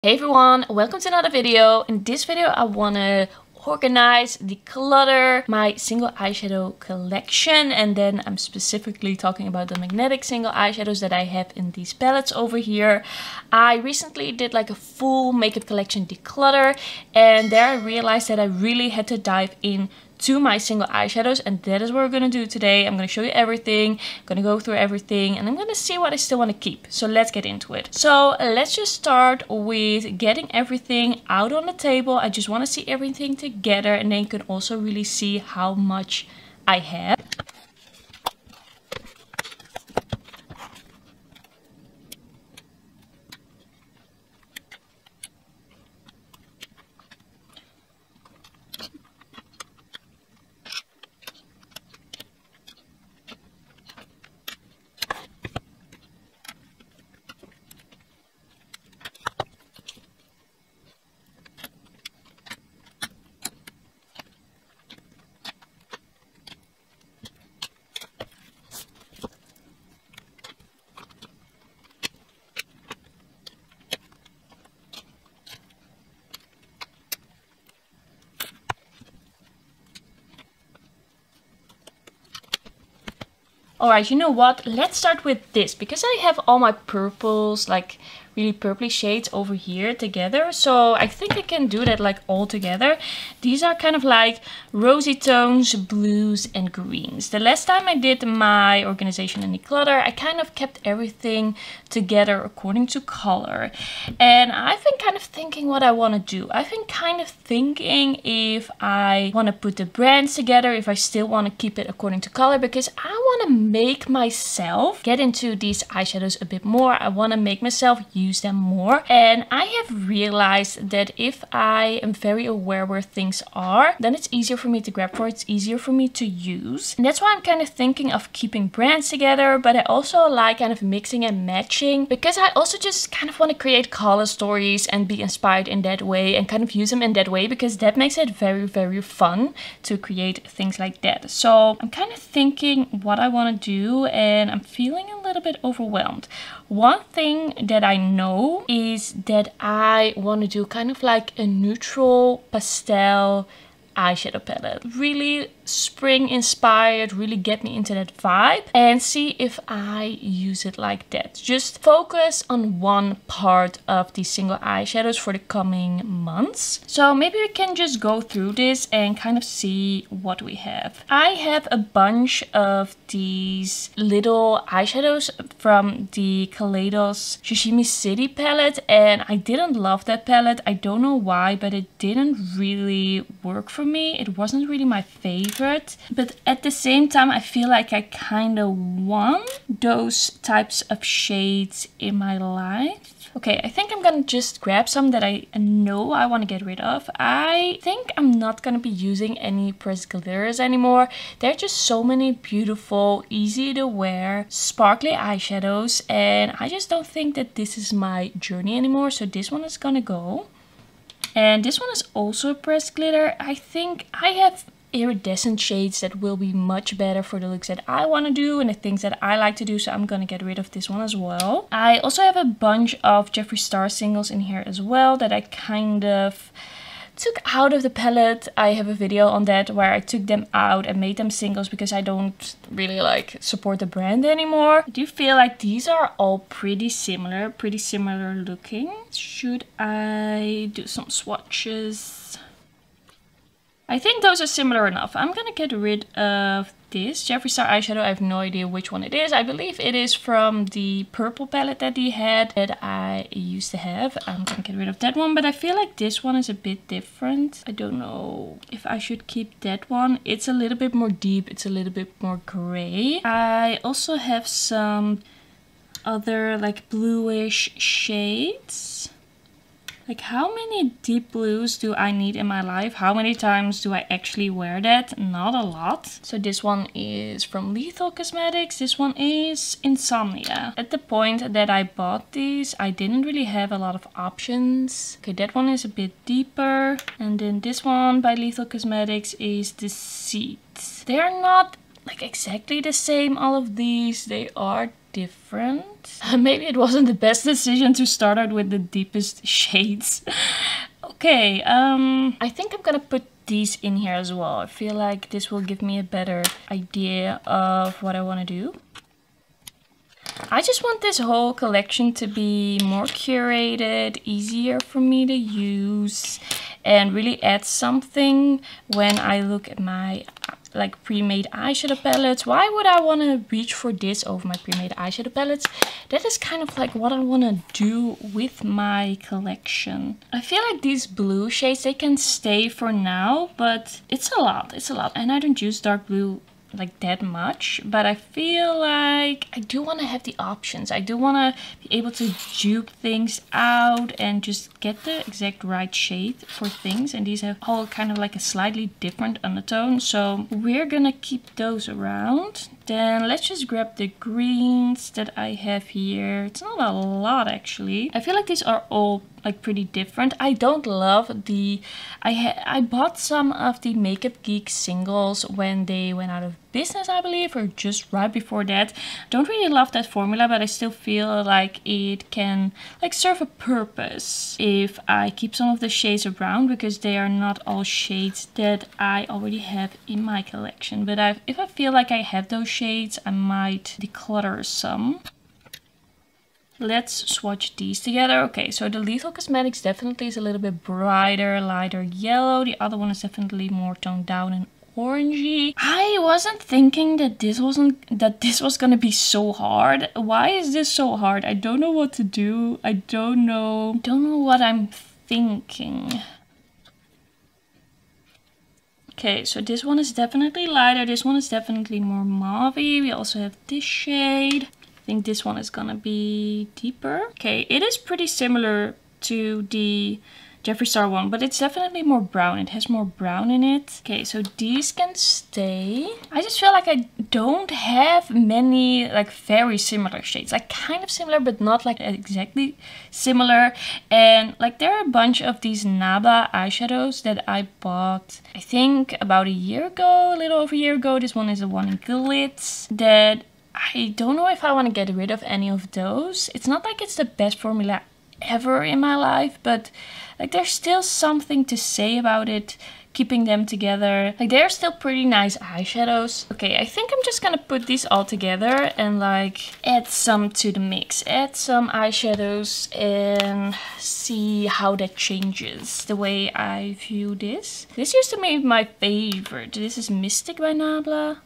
Hey everyone, welcome to another video. In this video I want to organize, declutter my single eyeshadow collection, and then I'm specifically talking about the magnetic single eyeshadows that I have in these palettes over here. I recently did like a full makeup collection declutter, and there I realized that I really had to dive in to my single eyeshadows, and that is what we're gonna do today. I'm gonna show you everything, I'm gonna go through everything, and I'm gonna see what I still want to keep. So let's get into it. So let's just start with getting everything out on the table. I just want to see everything together, and then you can also really see how much I have. Alright, you know what? Let's start with this, because I have all my purples, like really purpley shades over here together. So I think I can do that like all together. These are kind of like rosy tones, blues and greens. The last time I did my organization and declutter, I kind of kept everything together according to color. And I've been kind of thinking what I want to do. I've been kind of thinking if I want to put the brands together, if I still want to keep it according to color, because I want to make myself get into these eyeshadows a bit more. I want to make myself use them more, and I have realized that if I am very aware where things are, then it's easier for me to grab for, it's easier for me to use. And that's why I'm kind of thinking of keeping brands together, but I also like kind of mixing and matching, because I also just kind of want to create color stories and be inspired in that way and kind of use them in that way, because that makes it very fun to create things like that. So I'm kind of thinking what I want to do, and I'm feeling a little bit overwhelmed. One thing that I know is that I want to do kind of like a neutral pastel eyeshadow palette. Really spring inspired, really get me into that vibe, and see if I use it like that. Just focus on one part of these single eyeshadows for the coming months. So maybe we can just go through this and kind of see what we have. I have a bunch of these little eyeshadows from the Kaleidos Sashimi City palette, and I didn't love that palette. I don't know why, but it didn't really work for me. It wasn't really my favorite. But at the same time, I feel like I kind of want those types of shades in my life. Okay, I think I'm gonna just grab some that I know I want to get rid of. I think I'm not gonna be using any pressed glitters anymore. There are just so many beautiful, easy to wear, sparkly eyeshadows, and I just don't think that this is my journey anymore. So this one is gonna go. And this one is also a pressed glitter. I think I have iridescent shades that will be much better for the looks that I want to do and the things that I like to do, so I'm gonna get rid of this one as well. I also have a bunch of Jeffree Star singles in here as well that I kind of took out of the palette. I have a video on that where I took them out and made them singles because I don't really like support the brand anymore. I do feel like these are all pretty similar looking. Should I do some swatches? I think those are similar enough. I'm gonna get rid of this Jeffree Star eyeshadow. I have no idea which one it is. I believe it is from the purple palette that he had that I used to have. I'm gonna get rid of that one, but I feel like this one is a bit different. I don't know if I should keep that one. It's a little bit more deep. It's a little bit more gray. I also have some other like bluish shades. Like, how many deep blues do I need in my life? How many times do I actually wear that? Not a lot. So this one is from Lethal Cosmetics. This one is Insomnia. At the point that I bought these, I didn't really have a lot of options. Okay, that one is a bit deeper. And then this one by Lethal Cosmetics is Deceit. They are not like exactly the same, all of these. They are different. Maybe it wasn't the best decision to start out with the deepest shades. Okay, I think I'm gonna put these in here as well. I feel like this will give me a better idea of what I want to do. I just want this whole collection to be more curated, easier for me to use, and really add something when I look at my like pre-made eyeshadow palettes. Why would I want to reach for this over my pre-made eyeshadow palettes? That is kind of like what I want to do with my collection. I feel like these blue shades, they can stay for now, but it's a lot, and I don't use dark blue like that much, but I feel like I do want to have the options. I do want to be able to dupe things out and just get the exact right shade for things, and these have all kind of like a slightly different undertone, so we're gonna keep those around. Then let's just grab the greens that I have here. It's not a lot actually. I feel like these are all like pretty different. I don't love the... I bought some of the Makeup Geek singles when they went out of business, I believe, or just right before that. Don't really love that formula, but I still feel like it can like serve a purpose if I keep some of the shades around, because they are not all shades that I already have in my collection. But if I feel like I have those shades, I might declutter some. Let's swatch these together. Okay, so the Lethal Cosmetics definitely is a little bit brighter, lighter yellow. The other one is definitely more toned down and orangey. I wasn't thinking that this was gonna be so hard. Why is this so hard? I don't know what to do. I don't know what I'm thinking. Okay, so this one is definitely lighter. This one is definitely more mauvey. We also have this shade. I think this one is gonna be deeper. Okay, it is pretty similar to the Jeffree Star one, but it's definitely more brown. It has more brown in it. Okay, so these can stay. I just feel like I don't have many like very similar shades. Like kind of similar, but not like exactly similar. And like there are a bunch of these Naba eyeshadows that I bought, I think about a year ago, a little over a year ago. This one is the one in Glitz that I don't know if I want to get rid of any of those. It's not like it's the best formula ever in my life, but like there's still something to say about it, keeping them together. Like they're still pretty nice eyeshadows. Okay, I think I'm just gonna put these all together and like add some to the mix. Add some eyeshadows and see how that changes the way I view this. This used to be my favorite. This is Mystic by Nabla.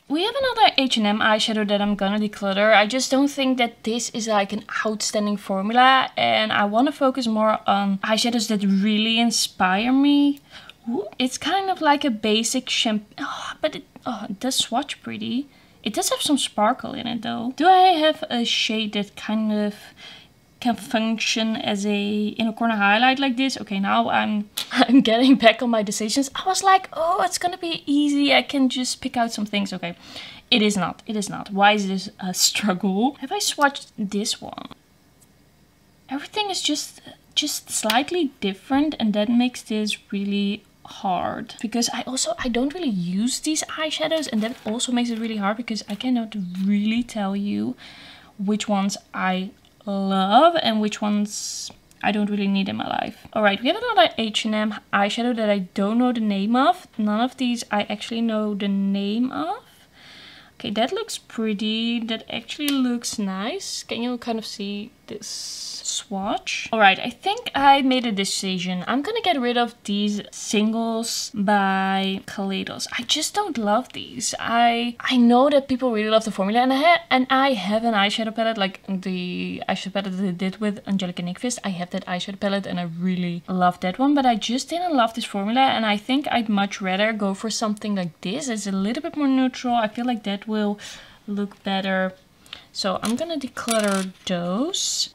We have another H&M eyeshadow that I'm gonna declutter. I just don't think that this is like an outstanding formula, and I want to focus more on eyeshadows that really inspire me. Ooh, it's kind of like a basic champagne, but it does swatch pretty. It does have some sparkle in it though. Do I have a shade that kind of can function as a inner corner highlight like this? Okay, now I'm getting back on my decisions. I was like, oh, it's gonna be easy. I can just pick out some things. Okay, it is not. It is not. Why is this a struggle? Have I swatched this one? Everything is just slightly different, and that makes this really hard, because I don't really use these eyeshadows, and that also makes it really hard because I cannot really tell you which ones I love and which ones I don't really need in my life. Alright, we have another H&M eyeshadow that I don't know the name of. None of these I actually know the name of. Okay, that looks pretty. That actually looks nice. Can you kind of see this swatch? Alright, I think I made a decision. I'm gonna get rid of these singles by Etos. I just don't love these. I know that people really love the formula, and I have an eyeshadow palette, like the eyeshadow palette that I did with Angelica Nyqvist. I have that eyeshadow palette and I really love that one, but I just didn't love this formula, and I think I'd much rather go for something like this. It's a little bit more neutral. I feel like that will look better. So I'm gonna declutter those.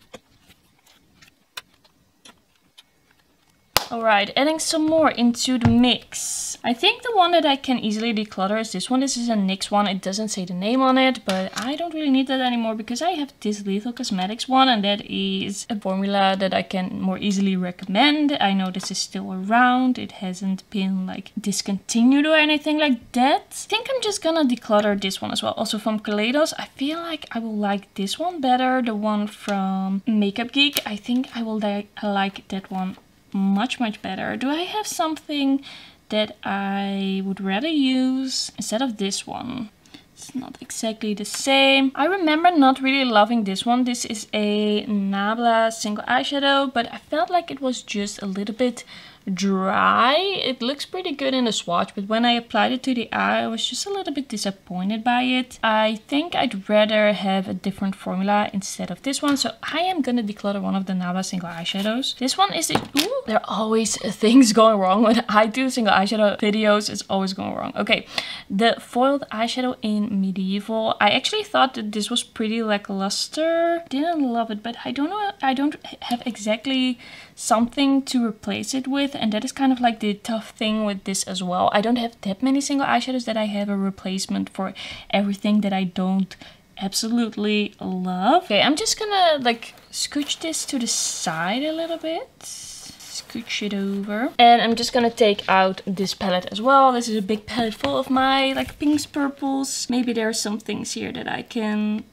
Alright, adding some more into the mix. I think the one that I can easily declutter is this one. This is a NYX one. It doesn't say the name on it, but I don't really need that anymore because I have this Lethal Cosmetics one, and that is a formula that I can more easily recommend. I know this is still around. It hasn't been like discontinued or anything like that. I think I'm just gonna declutter this one as well. Also from Kaleidos, I feel like I will like this one better. The one from Makeup Geek. I think I will like that one much better. Do I have something that I would rather use instead of this one? It's not exactly the same. I remember not really loving this one. This is a Nabla single eyeshadow, but I felt like it was just a little bit dry. It looks pretty good in the swatch, but when I applied it to the eye, I was just a little bit disappointed by it. I think I'd rather have a different formula instead of this one, so I am gonna declutter one of the Nabla single eyeshadows. This one is ooh, there are always things going wrong when I do single eyeshadow videos. It's always going wrong. Okay, the foiled eyeshadow in Medieval. I actually thought that this was pretty lackluster. Didn't love it, but I don't know. I don't have exactly something to replace it with, and that is kind of like the tough thing with this as well. I don't have that many single eyeshadows that I have a replacement for everything that I don't absolutely love. Okay, I'm just gonna like scooch this to the side a little bit. Scooch it over. And I'm just gonna take out this palette as well. This is a big palette full of my like pinks, purples. Maybe there are some things here that I can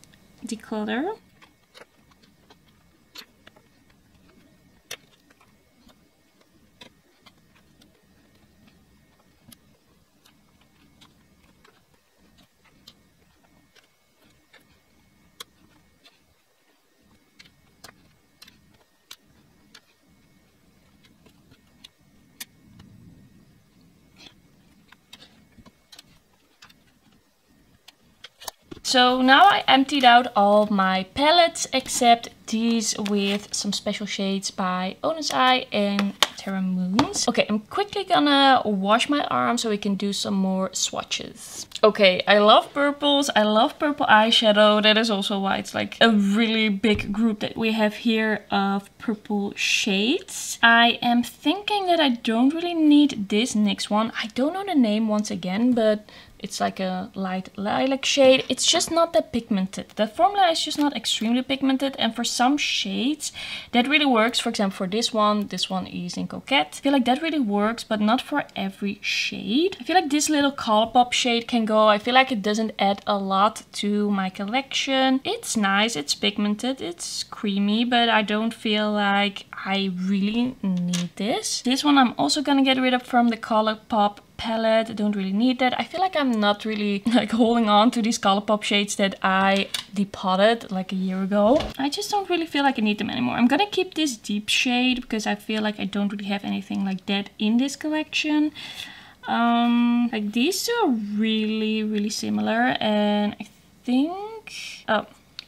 declutter. So now I emptied out all my palettes except these with some special shades by Honest Eye and Terra Moons. Okay, I'm quickly gonna wash my arm so we can do some more swatches. Okay, I love purples. I love purple eyeshadow. That is also why it's like a really big group that we have here of purple shades. I am thinking that I don't really need this NYX one. I don't know the name once again, but it's like a light lilac shade. It's just not that pigmented. The formula is just not extremely pigmented, and for some shades that really works. For example, for this one is in Coquette. I feel like that really works, but not for every shade. I feel like this little Colourpop shade can go. I feel like it doesn't add a lot to my collection. It's nice, it's pigmented, it's creamy, but I don't feel like I really need this. This one I'm also gonna get rid of from the Colourpop palette. I don't really need that. I feel like I'm not really like holding on to these Colourpop shades that I depotted like a year ago. I just don't really feel like I need them anymore. I'm gonna keep this deep shade because I feel like I don't really have anything like that in this collection. Like these two are really similar, and I think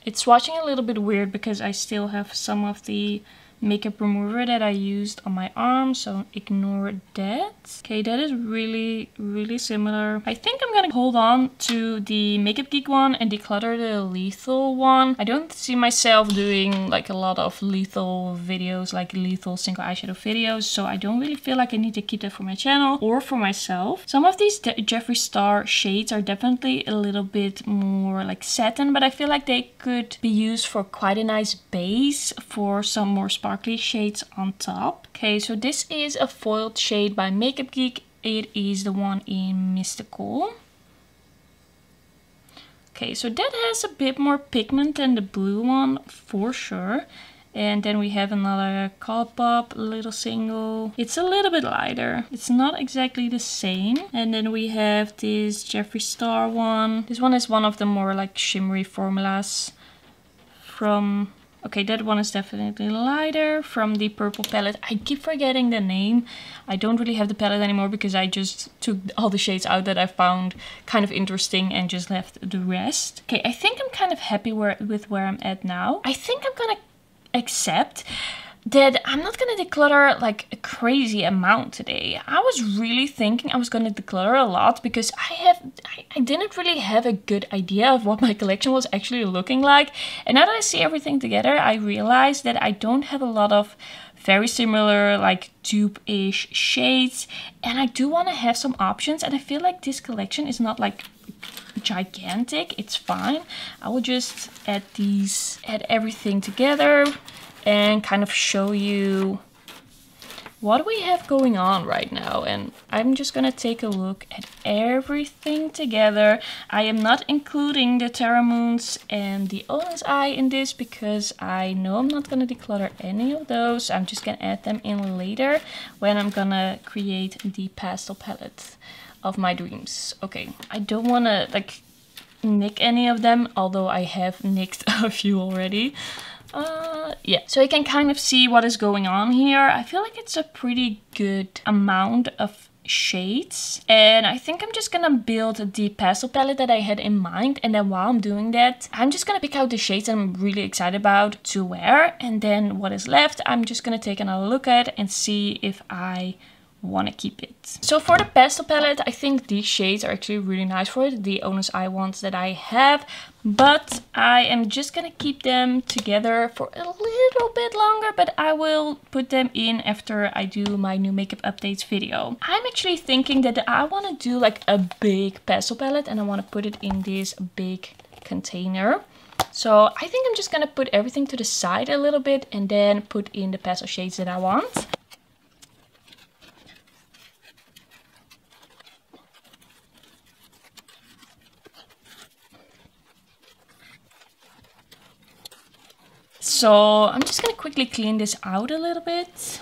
it's swatching a little bit weird because I still have some of the makeup remover that I used on my arm, so ignore that. Okay, that is really similar. I think I'm gonna hold on to the Makeup Geek one and declutter the Lethal one. I don't see myself doing like a lot of lethal videos, like lethal single eyeshadow videos, so I don't really feel like I need to keep that for my channel or for myself. Some of these Jeffree Star shades are definitely a little bit more like satin, but I feel like they could be used for quite a nice base for some more sparkly shades on top. Okay, so this is a foiled shade by Makeup Geek. It is the one in Mystical. Okay, so that has a bit more pigment than the blue one for sure. And then we have another Colourpop little single. It's a little bit lighter. It's not exactly the same. And then we have this Jeffree Star one. This one is one of the more like shimmery formulas from... Okay, that one is definitely lighter, from the purple palette. I keep forgetting the name. I don't really have the palette anymore because I just took all the shades out that I found kind of interesting and just left the rest. Okay, I think I'm kind of happy with where I'm at now. I think I'm gonna accept that I'm not gonna declutter like a crazy amount today. I was really thinking I was gonna declutter a lot because I didn't really have a good idea of what my collection was actually looking like. And now that I see everything together, I realize that I don't have a lot of very similar, like dupe-ish shades. And I do want to have some options, and I feel like this collection is not like gigantic. It's fine. I will just add everything together and kind of show you what we have going on right now. And I'm just gonna take a look at everything together. I am not including the Terra Moons and the Owner's Eye in this because I know I'm not gonna declutter any of those. I'm just gonna add them in later when I'm gonna create the pastel palette of my dreams. Okay, I don't wanna like nick any of them, although I have nicked a few already. Yeah, so you can kind of see what is going on here. I feel like it's a pretty good amount of shades, and I think I'm just gonna build the pastel palette that I had in mind, and then while I'm doing that, I'm just gonna pick out the shades that I'm really excited about to wear, and then what is left I'm just gonna take another look at and see if I want to keep it. So for the pastel palette, I think these shades are actually really nice for it, the Owner's Eye ones that I have, but I am just gonna keep them together for a little bit longer, but I will put them in after I do my new makeup updates video. I'm actually thinking that I want to do like a big pastel palette, and I want to put it in this big container. So I think I'm just gonna put everything to the side a little bit and then put in the pastel shades that I want. So I'm just gonna quickly clean this out a little bit.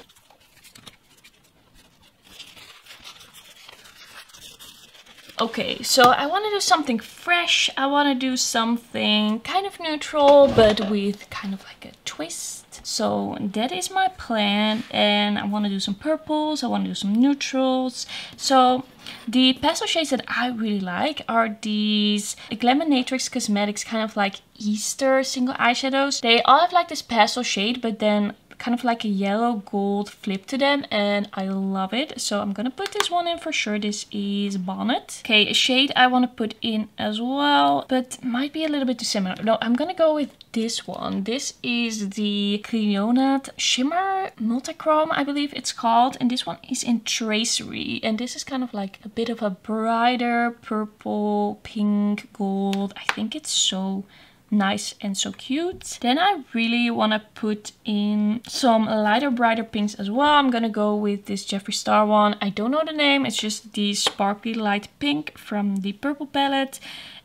Okay, so I want to do something fresh. I want to do something kind of neutral, but with kind of like a twist. So that is my plan, and I want to do some purples, I want to do some neutrals. So the pastel shades that I really like are these Glaminatrix Cosmetics kind of like Easter single eyeshadows. They all have like this pastel shade, but then kind of like a yellow gold flip to them, and I love it. So I'm gonna put this one in for sure. This is Bonnet. Okay, a shade I want to put in as well, but might be a little bit too similar. No, I'm gonna go with this one. This is the Clionat Shimmer Multichrome, I believe it's called, and this one is in Tracery, and this is kind of like a bit of a brighter purple, pink, gold. I think it's so nice and so cute. Then I really want to put in some lighter, brighter pinks as well. I'm gonna go with this Jeffree Star one. I don't know the name, it's just the sparkly light pink from the purple palette.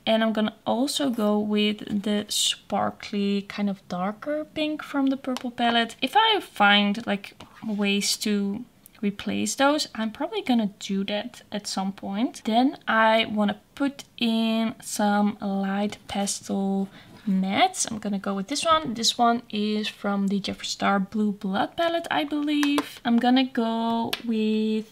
And I'm gonna also go with the sparkly kind of darker pink from the purple palette. If I find like ways to replace those, I'm probably gonna do that at some point. Then I want to put in some light pastel mattes. I'm gonna go with this one. This one is from the Jeffree Star Blue Blood palette, I believe. I'm gonna go with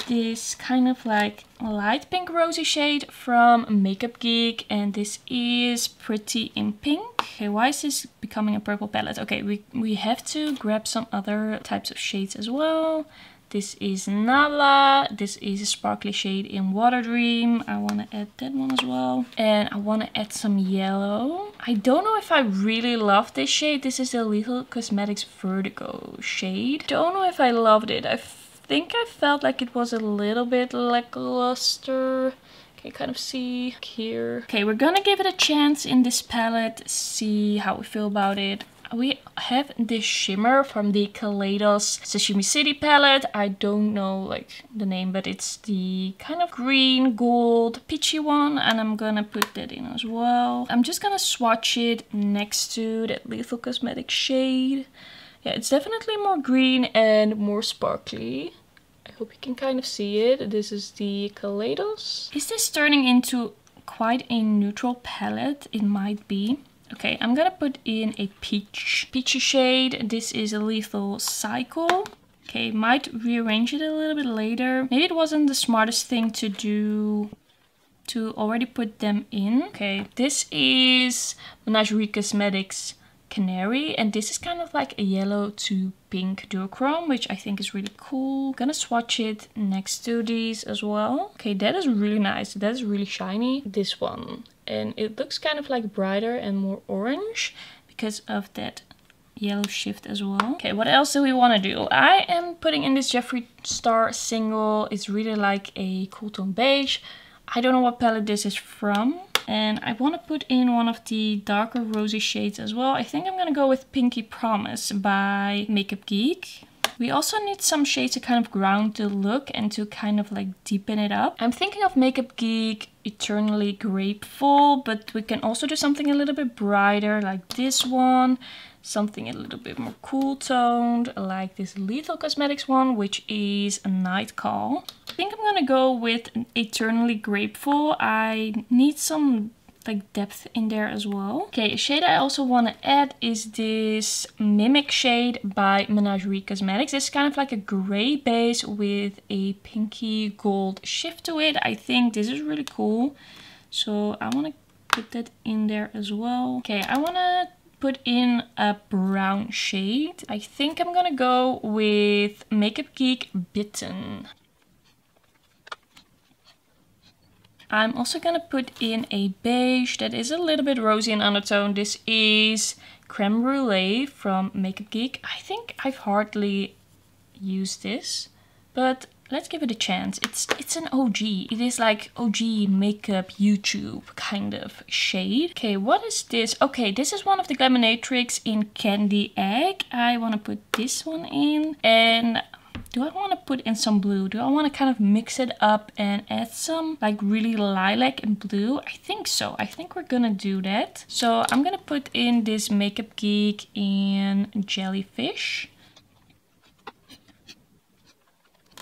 this kind of like light pink rosy shade from Makeup Geek, and this is Pretty in Pink. Okay, why is this becoming a purple palette? Okay, we have to grab some other types of shades as well. This is Nala. This is a sparkly shade in Water Dream. I want to add that one as well. And I want to add some yellow. I don't know if I really love this shade. This is the Lethal Cosmetics Vertigo shade. Don't know if I loved it. I think I felt like it was a little bit lackluster. Can you kind of see here? Okay, we're gonna give it a chance in this palette. See how we feel about it. We have this shimmer from the Kaleidos Sashimi City palette. I don't know like the name, but it's the kind of green, gold, peachy one. And I'm gonna put that in as well. I'm just gonna swatch it next to that Lethal Cosmetics shade. Yeah, it's definitely more green and more sparkly. I hope you can kind of see it. This is the Kaleidos. Is this turning into quite a neutral palette? It might be. Okay, I'm gonna put in a peachy shade. This is a Lethal Cycle. Okay, might rearrange it a little bit later. Maybe it wasn't the smartest thing to do to already put them in. Okay, this is Menagerie Cosmetics Canary, and this is kind of like a yellow to pink duochrome, which I think is really cool. Gonna swatch it next to these as well. Okay, that is really nice. That is really shiny. This one. And it looks kind of like brighter and more orange because of that yellow shift as well. Okay, what else do we want to do? I am putting in this Jeffree Star single. It's really like a cool tone beige. I don't know what palette this is from. And I want to put in one of the darker rosy shades as well. I think I'm going to go with Pinky Promise by Makeup Geek. We also need some shades to kind of ground the look and to kind of like deepen it up. I'm thinking of Makeup Geek Eternally Grateful, but we can also do something a little bit brighter like this one. Something a little bit more cool toned like this Lethal Cosmetics one, which is a Night Call. I think I'm gonna go with Eternally Grateful. I need some like depth in there as well. Okay, a shade I also want to add is this Mimic shade by Menagerie Cosmetics. It's kind of like a gray base with a pinky gold shift to it. I think this is really cool. So I want to put that in there as well. Okay, I want to put in a brown shade. I think I'm gonna go with Makeup Geek Bitten. I'm also gonna put in a beige that is a little bit rosy in undertone. This is Creme Brulee from Makeup Geek. I think I've hardly used this, but let's give it a chance. It's an OG. It is like OG makeup YouTube kind of shade. Okay, what is this? Okay, this is one of the Glaminatrix in Candy Egg. I want to put this one in. And do I want to put in some blue? Do I want to kind of mix it up and add some like really lilac and blue? I think so. I think we're gonna do that. So I'm gonna put in this Makeup Geek in Jellyfish.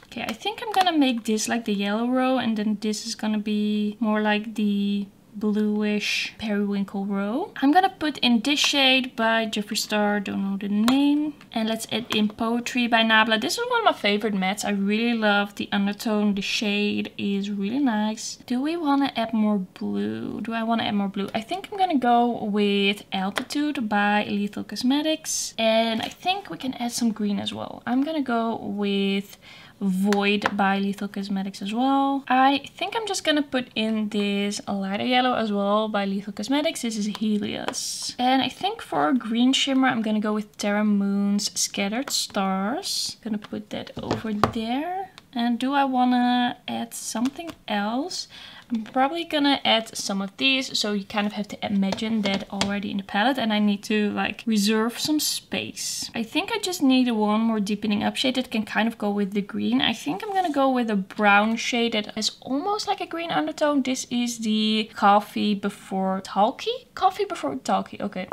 Okay, I think I'm gonna make this like the yellow row, and then this is gonna be more like the bluish periwinkle row. I'm gonna put in this shade by Jeffree Star, don't know the name. And let's add in Poetry by Nabla. This is one of my favorite mattes. I really love the undertone. The shade is really nice. Do we want to add more blue? Do I want to add more blue? I think I'm gonna go with Altitude by Lethal Cosmetics. And I think we can add some green as well. I'm gonna go with Void by Lethal Cosmetics as well. I think I'm just gonna put in this lighter yellow as well by Lethal Cosmetics. This is Helios. And I think for a green shimmer, I'm gonna go with Terra Moon's Scattered Stars. Gonna put that over there. And do I wanna add something else? I'm probably gonna add some of these, so you kind of have to imagine that already in the palette, and I need to like reserve some space. I think I just need one more deepening up shade that can kind of go with the green. I think I'm gonna go with a brown shade that has almost like a green undertone. This is the Coffee Before Talkie? Coffee Before Talkie, okay.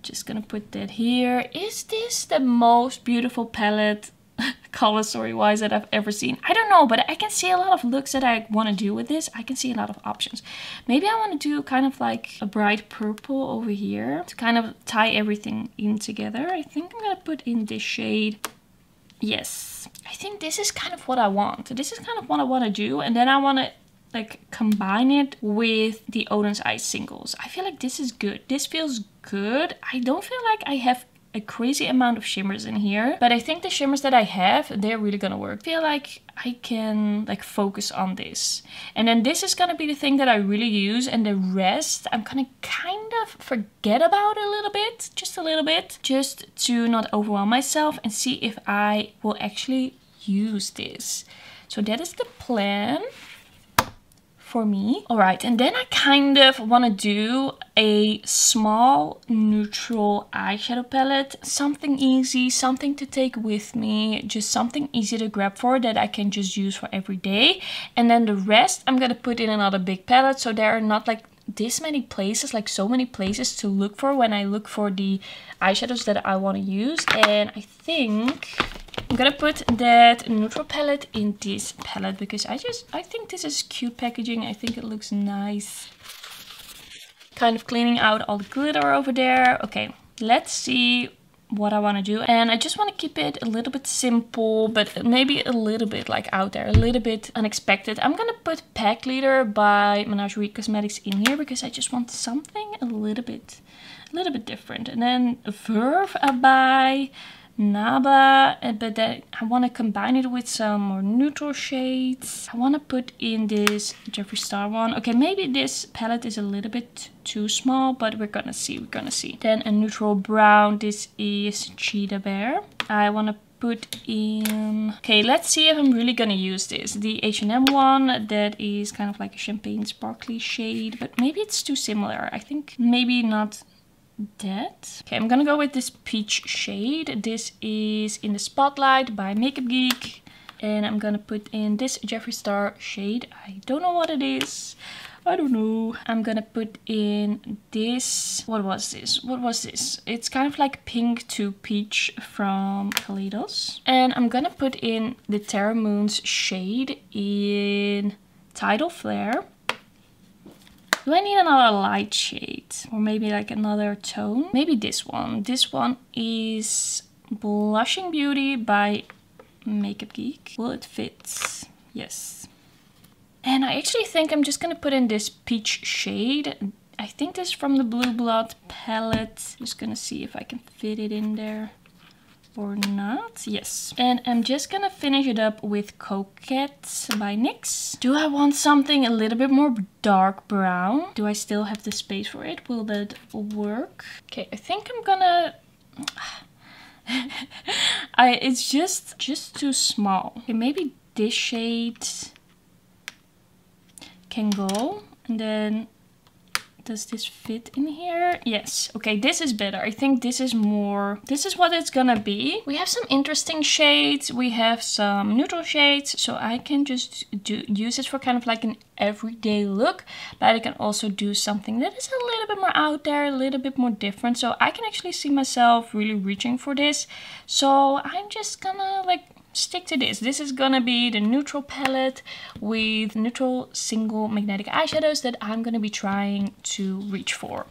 Just gonna put that here. Is this the most beautiful palette color story wise that I've ever seen? I don't know, but I can see a lot of looks that I want to do with this. I can see a lot of options. Maybe I want to do kind of like a bright purple over here to kind of tie everything in together. I think I'm gonna put in this shade. Yes, I think this is kind of what I want. This is kind of what I want to do, and then I want to like combine it with the Odin's Eye singles. I feel like this is good. This feels good. I don't feel like I have a crazy amount of shimmers in here, but I think the shimmers that I have, they're really gonna work. I feel like I can like focus on this, and then this is gonna be the thing that I really use, and the rest I'm gonna kind of forget about a little bit, just a little bit, just to not overwhelm myself and see if I will actually use this. So that is the plan for me. All right, and then I kind of want to do a small neutral eyeshadow palette, something easy, something to take with me, just something easy to grab for that I can just use for every day. And then the rest I'm gonna put in another big palette, so there are not like this many places, like so many places to look for when I look for the eyeshadows that I want to use. And I think I'm gonna put that neutral palette in this palette because I think this is cute packaging. I think it looks nice. Kind of cleaning out all the glitter over there. Okay, let's see what I want to do. And I just want to keep it a little bit simple, but maybe a little bit like out there, a little bit unexpected. I'm gonna put Pack Leader by Menagerie Cosmetics in here because I just want something a little bit different. And then Verve by Nabla, but then I want to combine it with some more neutral shades. I want to put in this Jeffree Star one. Okay, maybe this palette is a little bit too small, but we're gonna see, Then a neutral brown. This is Cheetah Bear. I want to put in... Okay, let's see if I'm really gonna use this. The H&M one, that is kind of like a champagne sparkly shade, but maybe it's too similar. I think maybe not that. Okay, I'm gonna go with this peach shade. This is In the Spotlight by Makeup Geek. And I'm gonna put in this Jeffree Star shade. I don't know what it is. I don't know. I'm gonna put in this. What was this? It's kind of like pink to peach from Etos. And I'm gonna put in the Terra Moon's shade in Tidal Flare. Do I need another light shade? Or maybe like another tone? Maybe this one. This one is Blushing Beauty by Makeup Geek. Will it fit? Yes. And I actually think I'm just gonna put in this peach shade. I think this is from the Blue Blood palette. Just gonna see if I can fit it in there or not. Yes. And I'm just gonna finish it up with Coquette by NYX. Do I want something a little bit more dark brown? Do I still have the space for it? Will that work? Okay, I think I'm gonna... it's just too small. Okay, maybe this shade can go. And then does this fit in here? Yes. Okay, this is better. I think this is more... This is what it's gonna be. We have some interesting shades. We have some neutral shades. So I can just use it for kind of like an everyday look. But I can also do something that is a little bit more out there, a little bit more different. So I can actually see myself really reaching for this. So I'm just gonna like stick to this. This is gonna be the neutral palette with neutral single magnetic eyeshadows that I'm gonna be trying to reach for.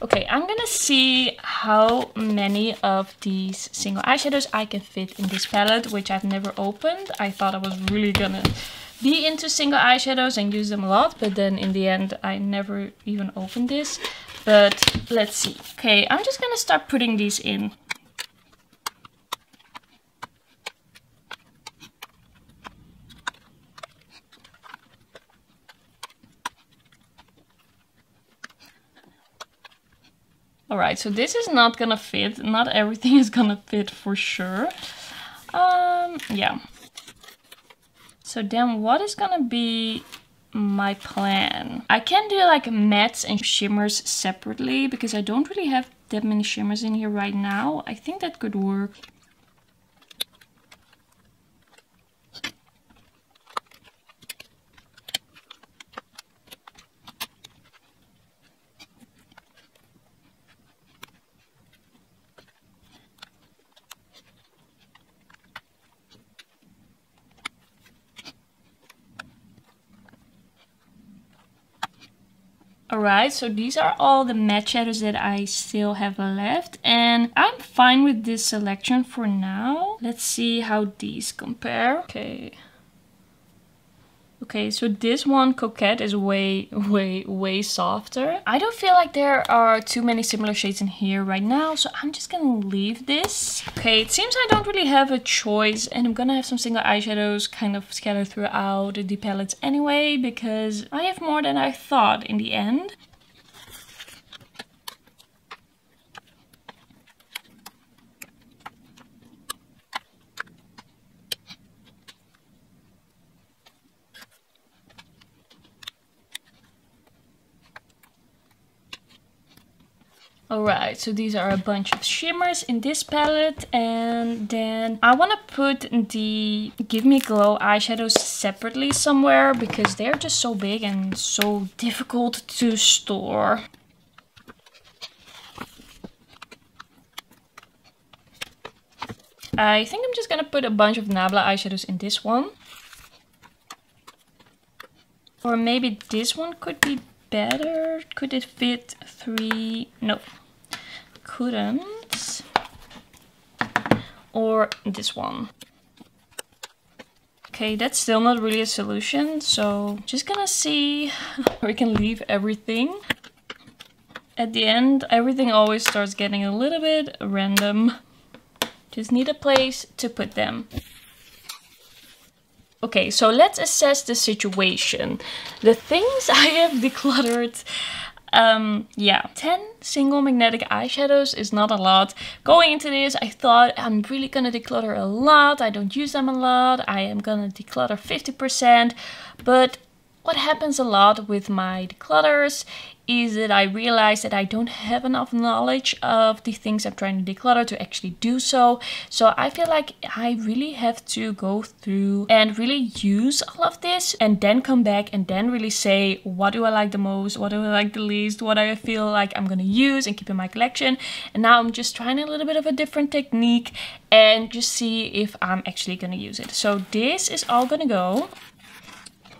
Okay, I'm gonna see how many of these single eyeshadows I can fit in this palette, which I've never opened. I thought I was really gonna be into single eyeshadows and use them a lot, but then in the end I never even opened this. But let's see. Okay, I'm just gonna start putting these in. Alright, so this is not gonna fit. Not everything is gonna fit for sure. Yeah. So then what is gonna be my plan? I can do like mattes and shimmers separately because I don't really have that many shimmers in here right now. I think that could work. Alright, so these are all the matte shadows that I still have left, and I'm fine with this selection for now. Let's see how these compare. Okay, so this one, Coquette, is way softer. I don't feel like there are too many similar shades in here right now, so I'm just gonna leave this. Okay, it seems I don't really have a choice, and I'm gonna have some single eyeshadows kind of scattered throughout the palettes anyway, because I have more than I thought in the end. Alright, so these are a bunch of shimmers in this palette, and then I want to put the Give Me Glow eyeshadows separately somewhere because they're just so big and so difficult to store. I think I'm just gonna put a bunch of Nabla eyeshadows in this one. Or maybe this one could be better. Could it fit 3? No, couldn't. Or this one. Okay, that's still not really a solution, so just gonna see where we can leave everything. At the end, everything always starts getting a little bit random. Just need a place to put them. Okay, so let's assess the situation. The things I have decluttered. Yeah, 10 single magnetic eyeshadows is not a lot. Going into this, I thought I'm really gonna declutter a lot. I don't use them a lot. I am gonna declutter 50%. But what happens a lot with my declutters is that I realize that I don't have enough knowledge of the things I'm trying to declutter to actually do so. So I feel like I really have to go through and really use all of this and then come back and then really say, what do I like the most? What do I like the least? What do I feel like I'm gonna use and keep in my collection? And now I'm just trying a little bit of a different technique and just see if I'm actually gonna use it. So this is all gonna go.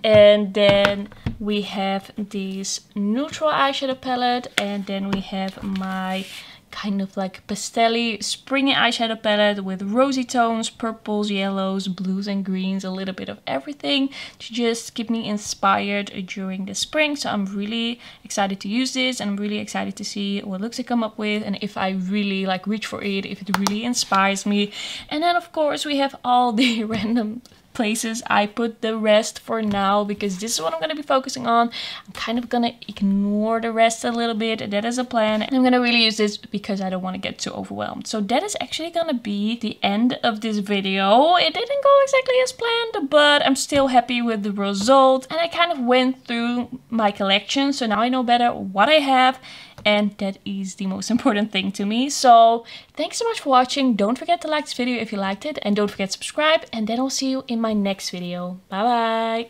And then we have this neutral eyeshadow palette, and then we have my kind of like pastel-y springy eyeshadow palette with rosy tones, purples, yellows, blues and greens, a little bit of everything to just keep me inspired during the spring. So I'm really excited to use this, and I'm really excited to see what looks I come up with, and if I really like reach for it, if it really inspires me. And then of course we have all the random places I put the rest for now, because this is what I'm going to be focusing on. I'm kind of going to ignore the rest a little bit. That is a plan, and I'm going to really use this because I don't want to get too overwhelmed. So that is actually going to be the end of this video. It didn't go exactly as planned, but I'm still happy with the result, and I kind of went through my collection, so now I know better what I have, and that is the most important thing to me. So thanks so much for watching. Don't forget to like this video if you liked it, and don't forget to subscribe, and then I'll see you in my next video. Bye bye.